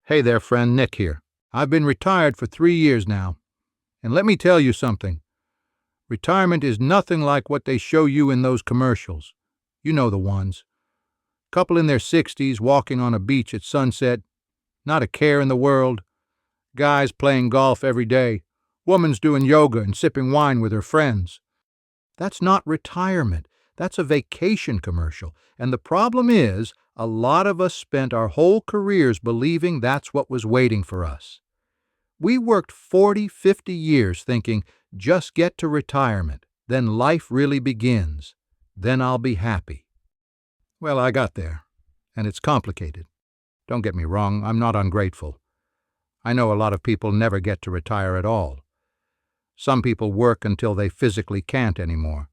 Hey there, friend, Nick here. I've been retired for 3 years now, and let me tell you something. Retirement is nothing like what they show you in those commercials. You know the ones. Couple in their 60s walking on a beach at sunset, not a care in the world. Guys playing golf every day. Woman's doing yoga and sipping wine with her friends. That's not retirement. That's a vacation commercial. And the problem is, a lot of us spent our whole careers believing that's what was waiting for us. We worked 40, 50 years thinking, just get to retirement, then life really begins. Then I'll be happy. Well, I got there, and it's complicated. Don't get me wrong, I'm not ungrateful. I know a lot of people never get to retire at all. Some people work until they physically can't anymore.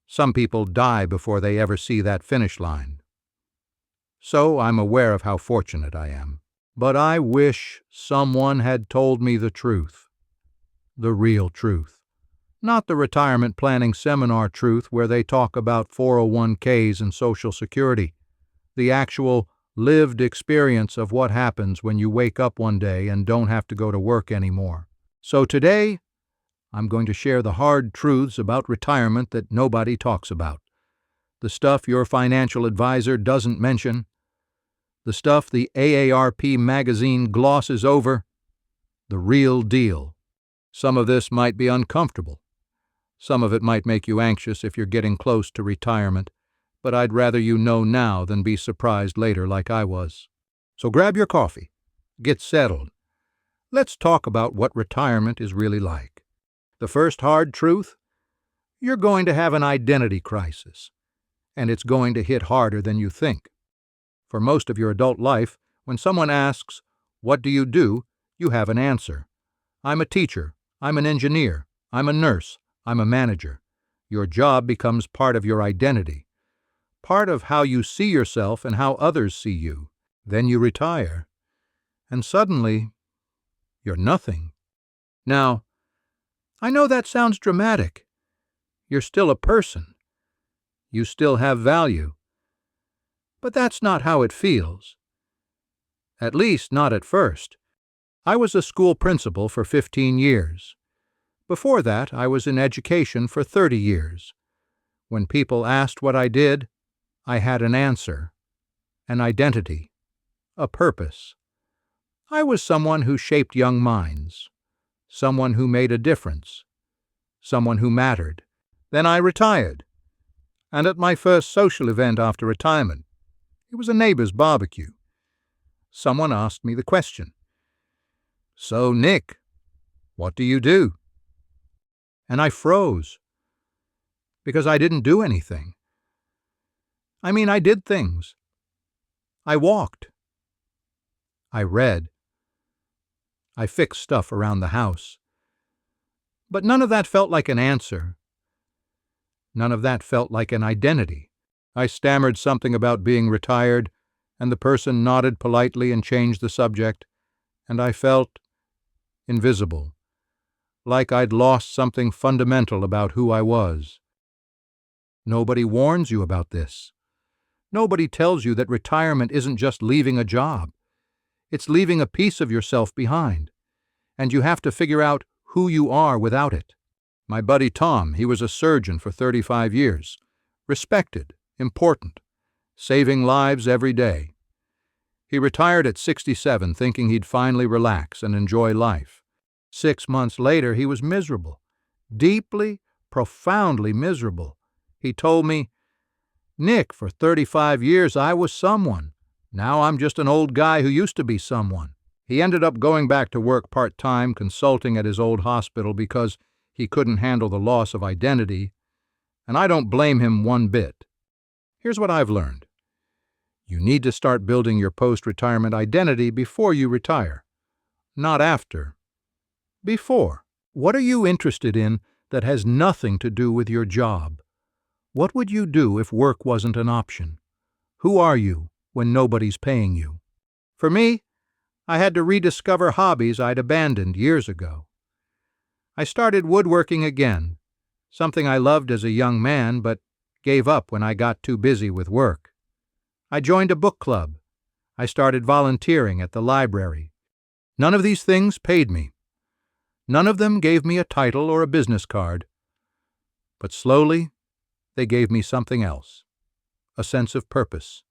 Some people die before they ever see that finish line. So I'm aware of how fortunate I am. But I wish someone had told me the truth. The real truth. Not the retirement planning seminar truth where they talk about 401ks and Social Security. The actual lived experience of what happens when you wake up one day and don't have to go to work anymore. So today, I'm going to share the hard truths about retirement that nobody talks about. The stuff your financial advisor doesn't mention. The stuff the AARP magazine glosses over. The real deal. Some of this might be uncomfortable. Some of it might make you anxious if you're getting close to retirement, but I'd rather you know now than be surprised later like I was. So grab your coffee. Get settled. Let's talk about what retirement is really like. The first hard truth? You're going to have an identity crisis, and it's going to hit harder than you think. For most of your adult life, when someone asks, "What do?" you have an answer. I'm a teacher. I'm an engineer. I'm a nurse. I'm a manager. Your job becomes part of your identity, part of how you see yourself and how others see you. Then you retire, and suddenly, you're nothing. Now, I know that sounds dramatic. You're still a person. You still have value. But that's not how it feels. At least, not at first. I was a school principal for 15 years. Before that, I was in education for 30 years. When people asked what I did, I had an answer, an identity, a purpose. I was someone who shaped young minds, someone who made a difference, someone who mattered. Then I retired. And at my first social event after retirement, it was a neighbor's barbecue, someone asked me the question, "So, Nick, what do you do?" And I froze, because I didn't do anything. I did things. I walked. I read. I fixed stuff around the house. But none of that felt like an answer. None of that felt like an identity. I stammered something about being retired, and the person nodded politely and changed the subject, and I felt invisible, like I'd lost something fundamental about who I was. Nobody warns you about this. Nobody tells you that retirement isn't just leaving a job. It's leaving a piece of yourself behind, and you have to figure out who you are without it. My buddy Tom, he was a surgeon for 35 years, respected, important, saving lives every day. He retired at 67, thinking he'd finally relax and enjoy life. 6 months later, he was miserable, deeply, profoundly miserable. He told me, "Nick, for 35 years I was someone. Now I'm just an old guy who used to be someone." He ended up going back to work part-time, consulting at his old hospital because he couldn't handle the loss of identity, and I don't blame him one bit. Here's what I've learned. You need to start building your post-retirement identity before you retire, not after. Before. What are you interested in that has nothing to do with your job? What would you do if work wasn't an option? Who are you when nobody's paying you? For me, I had to rediscover hobbies I'd abandoned years ago. I started woodworking again, something I loved as a young man but gave up when I got too busy with work. I joined a book club. I started volunteering at the library. None of these things paid me. None of them gave me a title or a business card. But slowly, they gave me something else. A sense of purpose.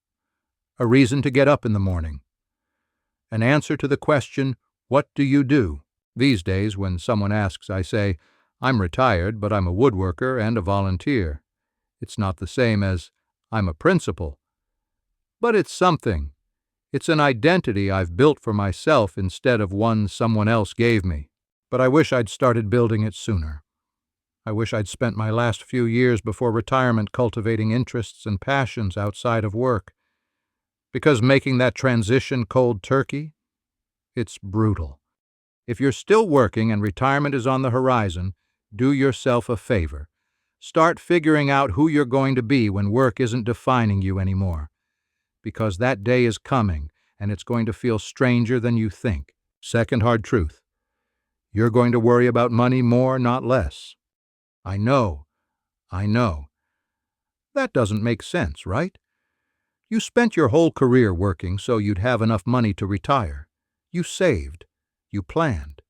A reason to get up in the morning. An answer to the question, what do you do? These days, when someone asks, I say, I'm retired, but I'm a woodworker and a volunteer. It's not the same as, I'm a principal. But it's something. It's an identity I've built for myself instead of one someone else gave me. But I wish I'd started building it sooner. I wish I'd spent my last few years before retirement cultivating interests and passions outside of work. Because making that transition cold turkey, it's brutal. If you're still working and retirement is on the horizon, do yourself a favor. Start figuring out who you're going to be when work isn't defining you anymore. Because that day is coming, and it's going to feel stranger than you think. Second hard truth. You're going to worry about money more, not less. I know. That doesn't make sense, right? You spent your whole career working so you'd have enough money to retire. You saved. You planned.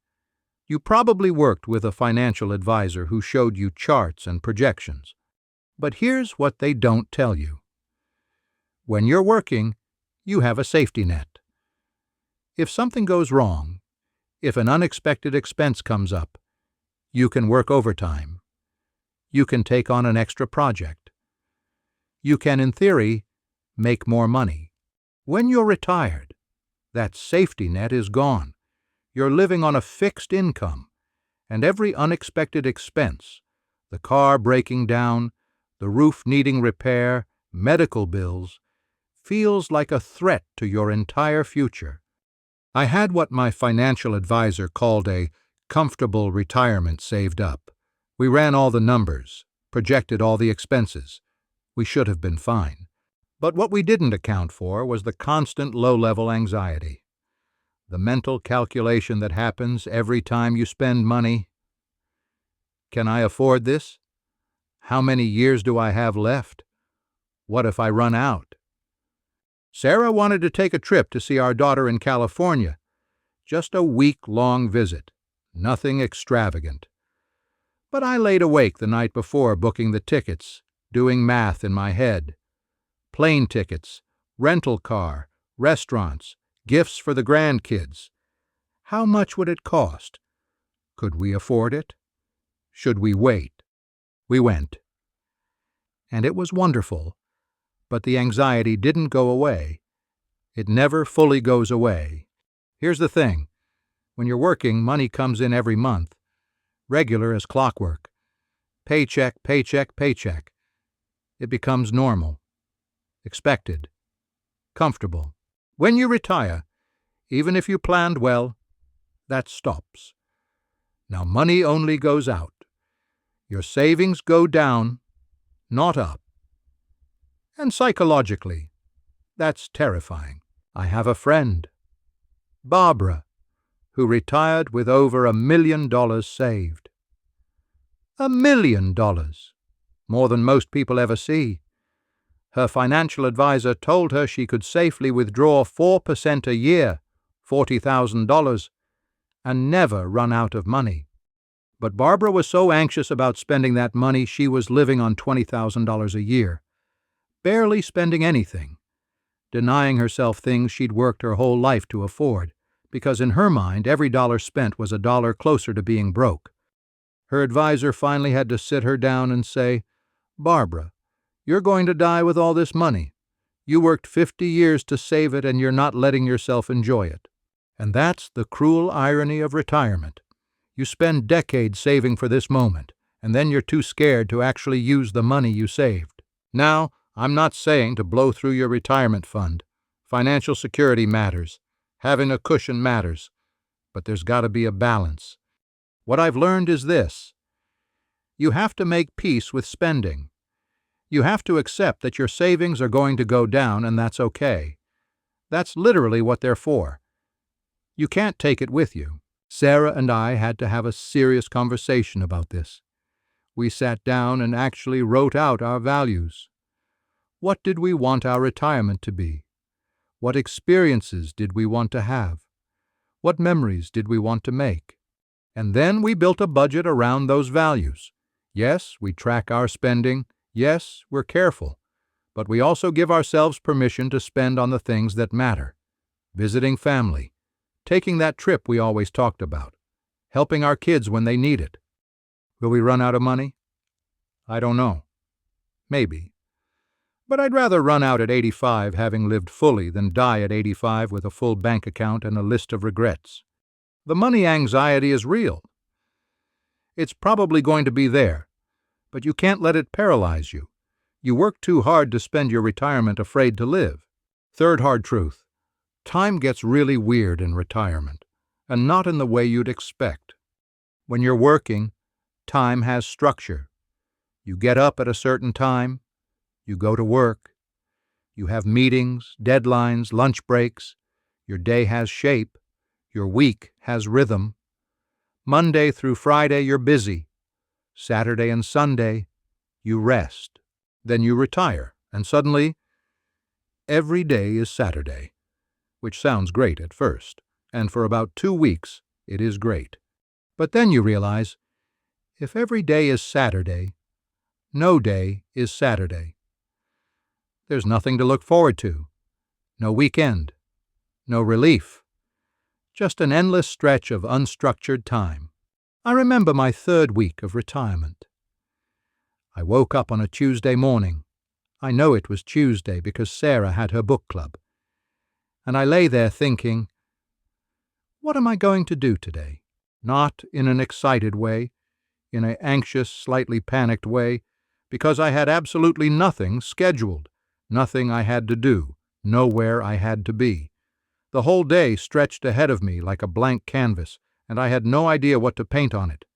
You probably worked with a financial advisor who showed you charts and projections. But here's what they don't tell you. When you're working, you have a safety net. If something goes wrong, if an unexpected expense comes up, you can work overtime. You can take on an extra project. You can, in theory, make more money. When you're retired, that safety net is gone. You're living on a fixed income, and every unexpected expense, the car breaking down, the roof needing repair, medical bills, feels like a threat to your entire future. I had what my financial advisor called a comfortable retirement saved up. We ran all the numbers, projected all the expenses. We should have been fine. But what we didn't account for was the constant low-level anxiety. The mental calculation that happens every time you spend money. Can I afford this? How many years do I have left? What if I run out? Sarah wanted to take a trip to see our daughter in California. Just a week-long visit. Nothing extravagant. But I laid awake the night before booking the tickets, doing math in my head. Plane tickets, rental car, restaurants, gifts for the grandkids. How much would it cost? Could we afford it? Should we wait? We went. And it was wonderful, but the anxiety didn't go away. It never fully goes away. Here's the thing. When you're working, money comes in every month. Regular as clockwork. Paycheck, paycheck, paycheck. It becomes normal. Expected. Comfortable. When you retire, even if you planned well, that stops. Now money only goes out. Your savings go down, not up. And psychologically, that's terrifying. I have a friend, Barbara, who retired with over $1 million saved. $1 million! More than most people ever see. Her financial advisor told her she could safely withdraw 4% a year, $40,000, and never run out of money. But Barbara was so anxious about spending that money she was living on $20,000 a year, barely spending anything, denying herself things she'd worked her whole life to afford, because in her mind every dollar spent was a dollar closer to being broke. Her advisor finally had to sit her down and say, "Barbara, you're going to die with all this money. You worked 50 years to save it and you're not letting yourself enjoy it." And that's the cruel irony of retirement. You spend decades saving for this moment, and then you're too scared to actually use the money you saved. Now, I'm not saying to blow through your retirement fund. Financial security matters. Having a cushion matters. But there's got to be a balance. What I've learned is this. You have to make peace with spending. You have to accept that your savings are going to go down, and that's okay. That's literally what they're for. You can't take it with you. Sarah and I had to have a serious conversation about this. We sat down and actually wrote out our values. What did we want our retirement to be? What experiences did we want to have? What memories did we want to make? And then we built a budget around those values. Yes, we track our spending. Yes, we're careful. But we also give ourselves permission to spend on the things that matter. Visiting family, taking that trip we always talked about, helping our kids when they need it. Will we run out of money? I don't know. Maybe. But I'd rather run out at 85 having lived fully than die at 85 with a full bank account and a list of regrets. The money anxiety is real. It's probably going to be there, but you can't let it paralyze you. You work too hard to spend your retirement afraid to live. Third hard truth. Time gets really weird in retirement, and not in the way you'd expect. When you're working, time has structure. You get up at a certain time, you go to work, you have meetings, deadlines, lunch breaks, your day has shape, your week has rhythm. Monday through Friday you're busy. Saturday and Sunday, you rest. Then you retire, and suddenly, every day is Saturday, which sounds great at first, and for about 2 weeks it is great. But then you realize, if every day is Saturday, no day is Saturday. There's nothing to look forward to, no weekend, no relief, just an endless stretch of unstructured time. I remember my 3rd week of retirement. I woke up on a Tuesday morning. I know it was Tuesday because Sarah had her book club. And I lay there thinking, what am I going to do today? Not in an excited way, in an anxious, slightly panicked way, because I had absolutely nothing scheduled, nothing I had to do, nowhere I had to be. The whole day stretched ahead of me like a blank canvas, and I had no idea what to paint on it.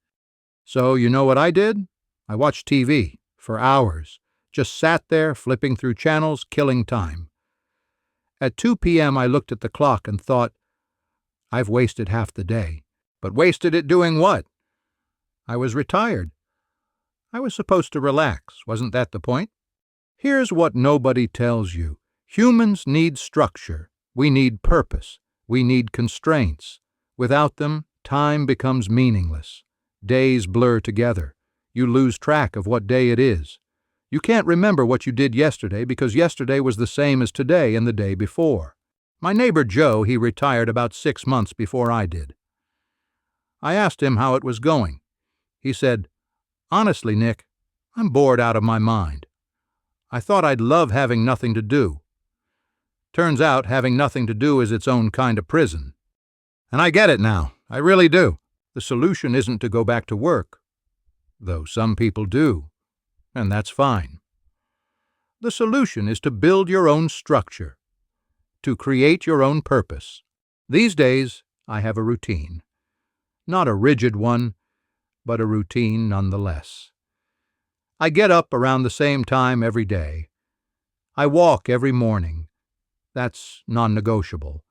So you know what I did? I watched TV for hours, just sat there flipping through channels, killing time. At 2 p.m. I looked at the clock and thought, I've wasted half the day. But wasted it doing what? I was retired. I was supposed to relax, wasn't that the point? Here's what nobody tells you. Humans need structure. We need purpose. We need constraints. Without them, time becomes meaningless. Days blur together. You lose track of what day it is. You can't remember what you did yesterday because yesterday was the same as today and the day before. My neighbor Joe, he retired about 6 months before I did. I asked him how it was going. He said, honestly, Nick, I'm bored out of my mind. I thought I'd love having nothing to do. Turns out having nothing to do is its own kind of prison. And I get it now. I really do. The solution isn't to go back to work, though some people do, and that's fine. The solution is to build your own structure, to create your own purpose. These days, I have a routine. Not a rigid one, but a routine nonetheless. I get up around the same time every day. I walk every morning. That's non-negotiable.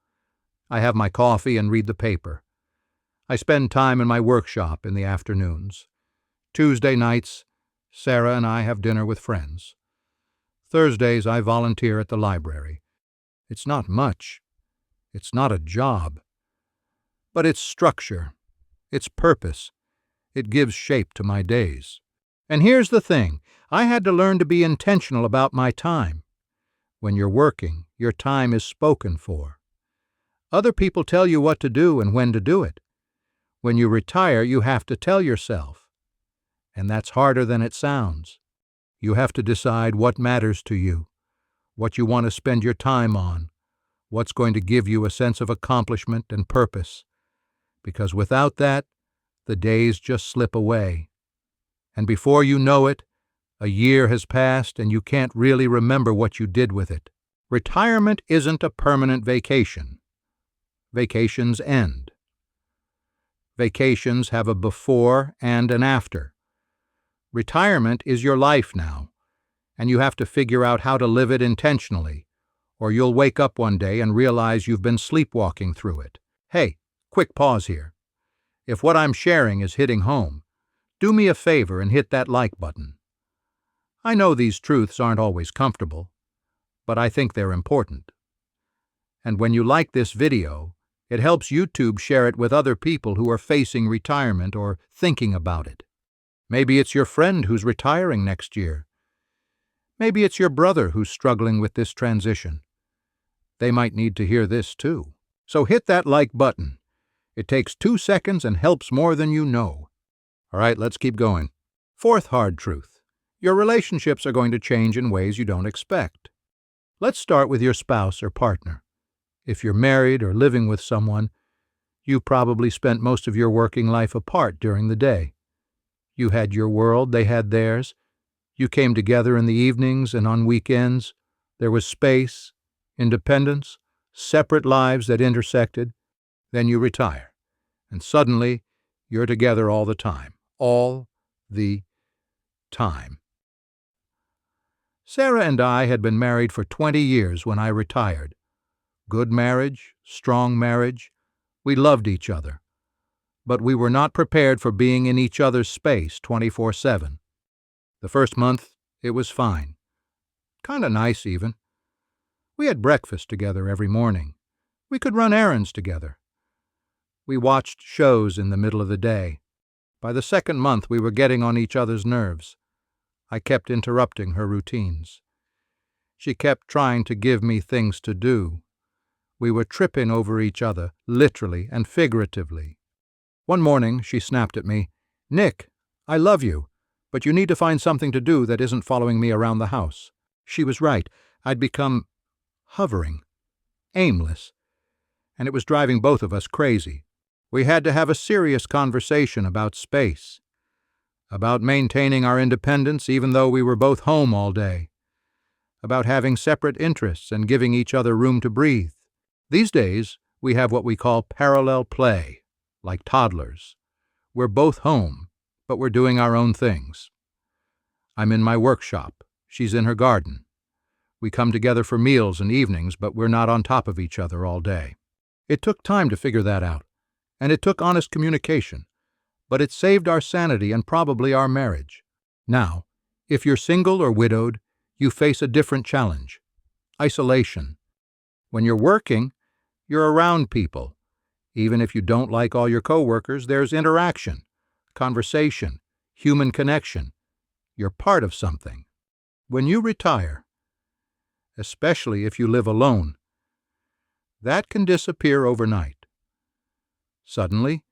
I have my coffee and read the paper. I spend time in my workshop in the afternoons. Tuesday nights, Sarah and I have dinner with friends. Thursdays, I volunteer at the library. It's not much. It's not a job. But it's structure. It's purpose. It gives shape to my days. And here's the thing. I had to learn to be intentional about my time. When you're working, your time is spoken for. Other people tell you what to do and when to do it. When you retire, you have to tell yourself. And that's harder than it sounds. You have to decide what matters to you, what you want to spend your time on, what's going to give you a sense of accomplishment and purpose. Because without that, the days just slip away. And before you know it, a year has passed and you can't really remember what you did with it. Retirement isn't a permanent vacation. Vacations end. Vacations have a before and an after. Retirement is your life now, and you have to figure out how to live it intentionally, or you'll wake up one day and realize you've been sleepwalking through it. Hey, quick pause here. If what I'm sharing is hitting home, do me a favor and hit that like button. I know these truths aren't always comfortable, but I think they're important. And when you like this video, it helps YouTube share it with other people who are facing retirement or thinking about it. Maybe it's your friend who's retiring next year. Maybe it's your brother who's struggling with this transition. They might need to hear this too. So hit that like button. It takes 2 seconds and helps more than you know. All right, let's keep going. Fourth hard truth. Your relationships are going to change in ways you don't expect. Let's start with your spouse or partner. If you're married or living with someone, you probably spent most of your working life apart during the day. You had your world, they had theirs. You came together in the evenings and on weekends. There was space, independence, separate lives that intersected. Then you retire, and suddenly you're together all the time. All the time. Sarah and I had been married for 20 years when I retired. Good marriage, strong marriage. We loved each other. But we were not prepared for being in each other's space 24/7. The first month, it was fine. Kinda nice, even. We had breakfast together every morning. We could run errands together. We watched shows in the middle of the day. By the second month, we were getting on each other's nerves. I kept interrupting her routines. She kept trying to give me things to do. We were tripping over each other, literally and figuratively. One morning, she snapped at me, "Nick, I love you, but you need to find something to do that isn't following me around the house." She was right. I'd become hovering, aimless, and it was driving both of us crazy. We had to have a serious conversation about space, about maintaining our independence even though we were both home all day, about having separate interests and giving each other room to breathe. These days, we have what we call parallel play, like toddlers. We're both home, but we're doing our own things. I'm in my workshop. She's in her garden. We come together for meals and evenings, but we're not on top of each other all day. It took time to figure that out, and it took honest communication, but it saved our sanity and probably our marriage. Now, if you're single or widowed, you face a different challenge: isolation. When you're working, you're around people. Even if you don't like all your coworkers, there's interaction, conversation, human connection. You're part of something. When you retire, especially if you live alone, that can disappear overnight. Suddenly,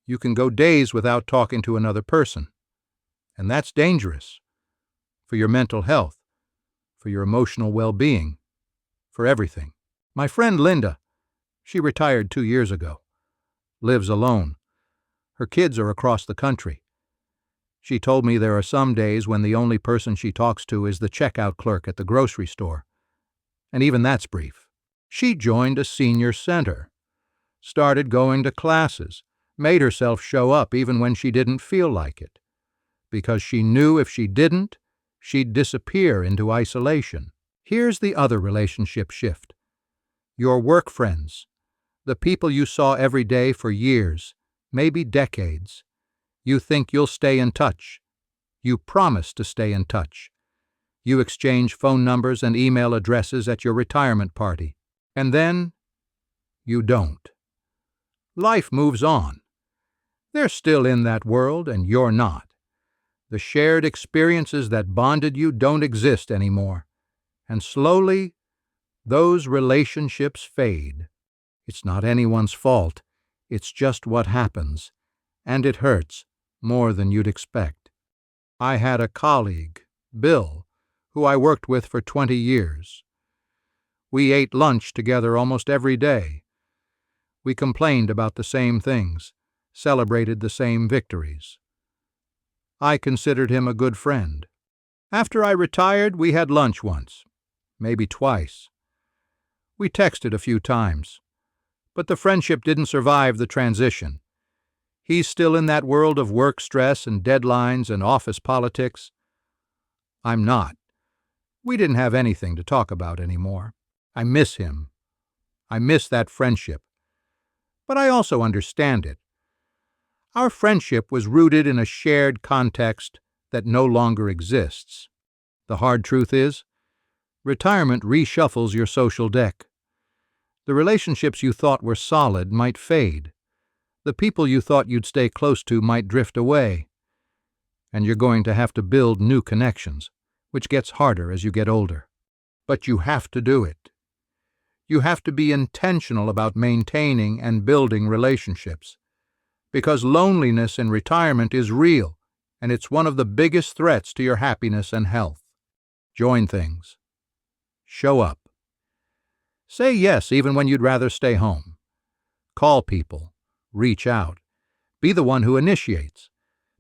you can go days without talking to another person, and that's dangerous for your mental health, for your emotional well-being, for everything. My friend Linda, she retired 2 years ago, lives alone. Her kids are across the country. She told me there are some days when the only person she talks to is the checkout clerk at the grocery store, and even that's brief. She joined a senior center, started going to classes, made herself show up even when she didn't feel like it, because she knew if she didn't, she'd disappear into isolation. Here's the other relationship shift. Your work friends, the people you saw every day for years, maybe decades. You think you'll stay in touch. You promise to stay in touch. You exchange phone numbers and email addresses at your retirement party. And then, you don't. Life moves on. They're still in that world, and you're not. The shared experiences that bonded you don't exist anymore. And slowly, those relationships fade. It's not anyone's fault. It's just what happens. And it hurts more than you'd expect. I had a colleague, Bill, who I worked with for 20 years. We ate lunch together almost every day. We complained about the same things, celebrated the same victories. I considered him a good friend. After I retired, we had lunch once, maybe twice. We texted a few times, but the friendship didn't survive the transition. He's still in that world of work stress and deadlines and office politics. I'm not. We didn't have anything to talk about anymore. I miss him. I miss that friendship. But I also understand it. Our friendship was rooted in a shared context that no longer exists. The hard truth is, retirement reshuffles your social deck. The relationships you thought were solid might fade. The people you thought you'd stay close to might drift away. And you're going to have to build new connections, which gets harder as you get older. But you have to do it. You have to be intentional about maintaining and building relationships. Because loneliness in retirement is real, and it's one of the biggest threats to your happiness and health. Join things. Show up. Say yes even when you'd rather stay home. Call people. Reach out. Be the one who initiates.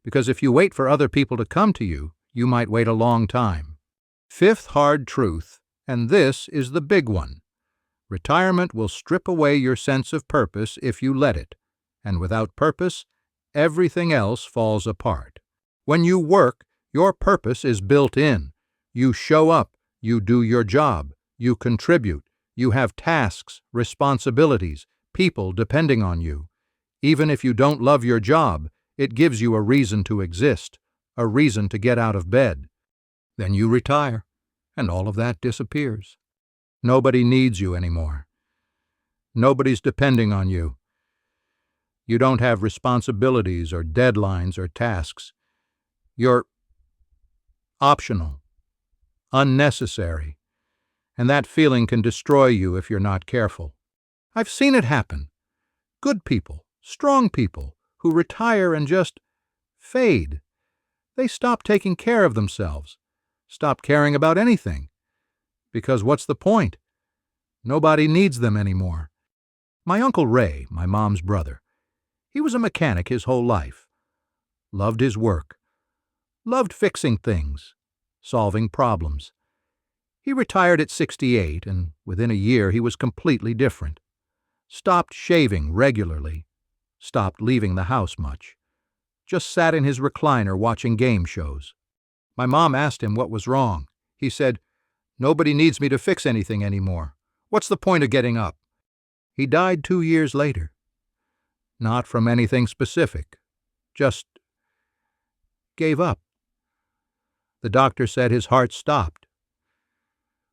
Because if you wait for other people to come to you, you might wait a long time. Fifth hard truth, and this is the big one. Retirement will strip away your sense of purpose if you let it, and without purpose, everything else falls apart. When you work, your purpose is built in. You show up, you do your job, you contribute, you have tasks, responsibilities, people depending on you. Even if you don't love your job, it gives you a reason to exist, a reason to get out of bed. Then you retire, and all of that disappears. Nobody needs you anymore. Nobody's depending on you. You don't have responsibilities or deadlines or tasks. You're optional, unnecessary, and that feeling can destroy you if you're not careful. I've seen it happen. Good people, strong people, who retire and just fade. They stop taking care of themselves, stop caring about anything. Because what's the point? Nobody needs them anymore. My Uncle Ray, my mom's brother, he was a mechanic his whole life. Loved his work. Loved fixing things, solving problems. He retired at 68, and within a year he was completely different. Stopped shaving regularly. Stopped leaving the house much. Just sat in his recliner watching game shows. My mom asked him what was wrong. He said, "Nobody needs me to fix anything anymore. What's the point of getting up?" He died 2 years later. Not from anything specific. Just gave up. The doctor said his heart stopped.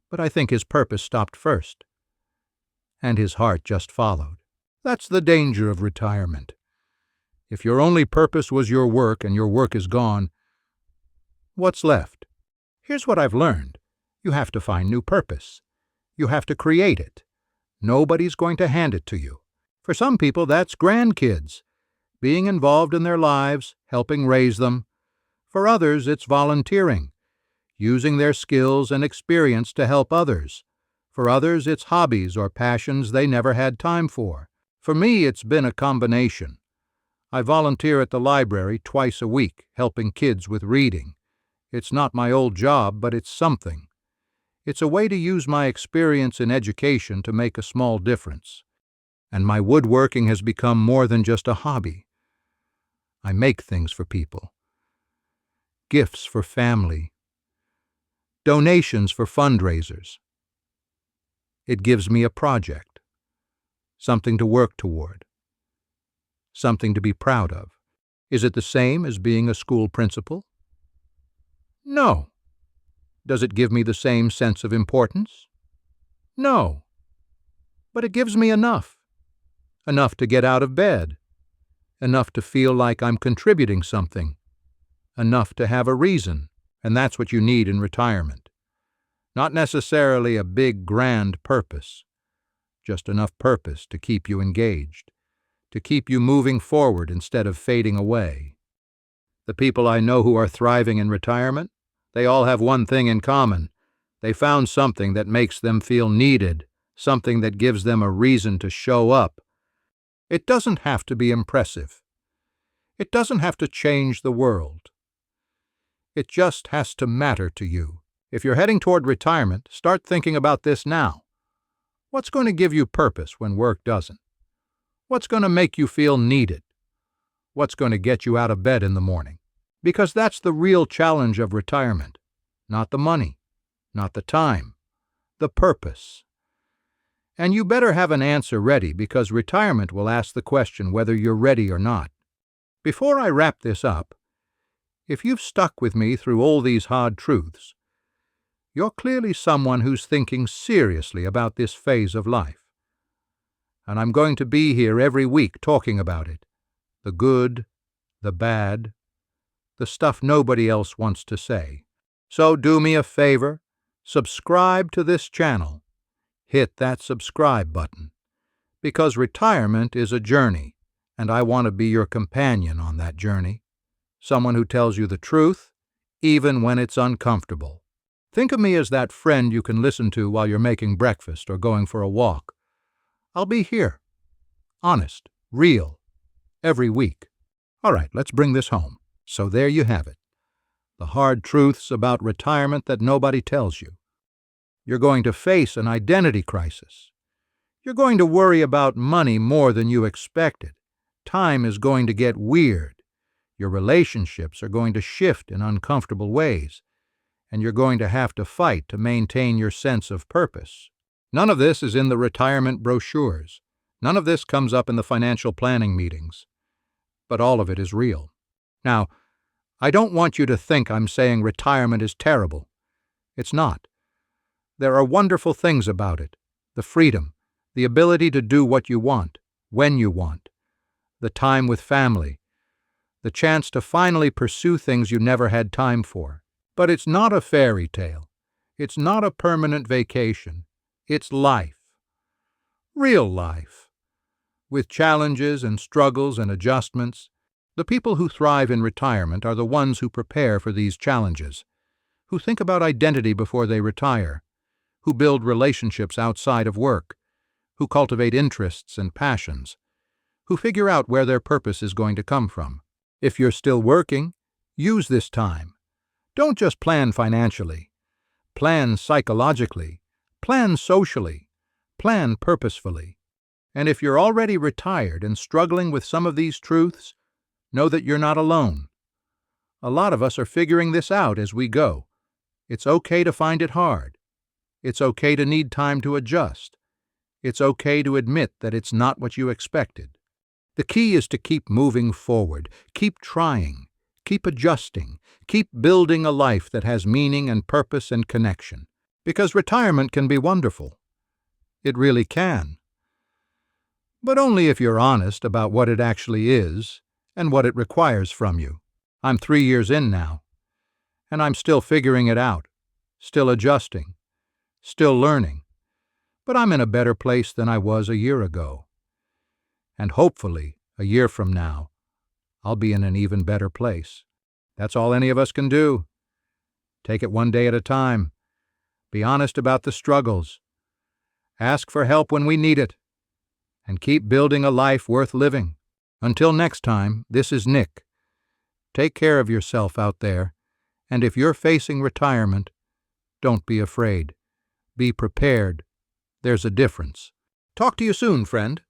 But I think his purpose stopped first. And his heart just followed. That's the danger of retirement. If your only purpose was your work and your work is gone, what's left? Here's what I've learned. You have to find new purpose. You have to create it. Nobody's going to hand it to you. For some people, that's grandkids, being involved in their lives, helping raise them. For others, it's volunteering, using their skills and experience to help others. For others, it's hobbies or passions they never had time for. For me, it's been a combination. I volunteer at the library twice a week, helping kids with reading. It's not my old job, but it's something. It's a way to use my experience in education to make a small difference. And my woodworking has become more than just a hobby. I make things for people. Gifts for family. Donations for fundraisers. It gives me a project. Something to work toward. Something to be proud of. Is it the same as being a school principal? No. Does it give me the same sense of importance? No. But it gives me enough. Enough to get out of bed. Enough to feel like I'm contributing something. Enough to have a reason, and that's what you need in retirement. Not necessarily a big, grand purpose. Just enough purpose to keep you engaged, to keep you moving forward instead of fading away. The people I know who are thriving in retirement, they all have one thing in common. They found something that makes them feel needed, something that gives them a reason to show up. It doesn't have to be impressive. It doesn't have to change the world. It just has to matter to you. If you're heading toward retirement, start thinking about this now. What's going to give you purpose when work doesn't? What's going to make you feel needed? What's going to get you out of bed in the morning? Because that's the real challenge of retirement. Not the money, not the time, the purpose. And you better have an answer ready because retirement will ask the question whether you're ready or not. Before I wrap this up, if you've stuck with me through all these hard truths, you're clearly someone who's thinking seriously about this phase of life. and I'm going to be here every week talking about it. The good, the bad, the stuff nobody else wants to say. So do me a favor, subscribe to this channel. Hit that subscribe button, because retirement is a journey, and I want to be your companion on that journey. Someone who tells you the truth, even when it's uncomfortable. Think of me as that friend you can listen to while you're making breakfast or going for a walk. I'll be here. Honest, real, every week. All right, let's bring this home. So there you have it. The hard truths about retirement that nobody tells you. You're going to face an identity crisis. You're going to worry about money more than you expected. Time is going to get weird. Your relationships are going to shift in uncomfortable ways, and you're going to have to fight to maintain your sense of purpose. None of this is in the retirement brochures. None of this comes up in the financial planning meetings. But all of it is real. Now, I don't want you to think I'm saying retirement is terrible. It's not. There are wonderful things about it. The freedom, the ability to do what you want, when you want, the time with family, the chance to finally pursue things you never had time for. But it's not a fairy tale. It's not a permanent vacation. It's life. Real life. With challenges and struggles and adjustments. The people who thrive in retirement are the ones who prepare for these challenges, who think about identity before they retire, who build relationships outside of work, who cultivate interests and passions, who figure out where their purpose is going to come from. If you're still working, use this time. Don't just plan financially. Plan psychologically. Plan socially. Plan purposefully. And if you're already retired and struggling with some of these truths, know that you're not alone. A lot of us are figuring this out as we go. It's okay to find it hard. It's okay to need time to adjust. It's okay to admit that it's not what you expected. The key is to keep moving forward, keep trying, keep adjusting, keep building a life that has meaning and purpose and connection. Because retirement can be wonderful. It really can. But only if you're honest about what it actually is and what it requires from you. I'm 3 years in now, and I'm still figuring it out, still adjusting, still learning. But I'm in a better place than I was a year ago. And hopefully, a year from now, I'll be in an even better place. That's all any of us can do. Take it one day at a time. Be honest about the struggles. Ask for help when we need it. And keep building a life worth living. Until next time, this is Nick. Take care of yourself out there, and if you're facing retirement, don't be afraid. Be prepared. There's a difference. Talk to you soon, friend.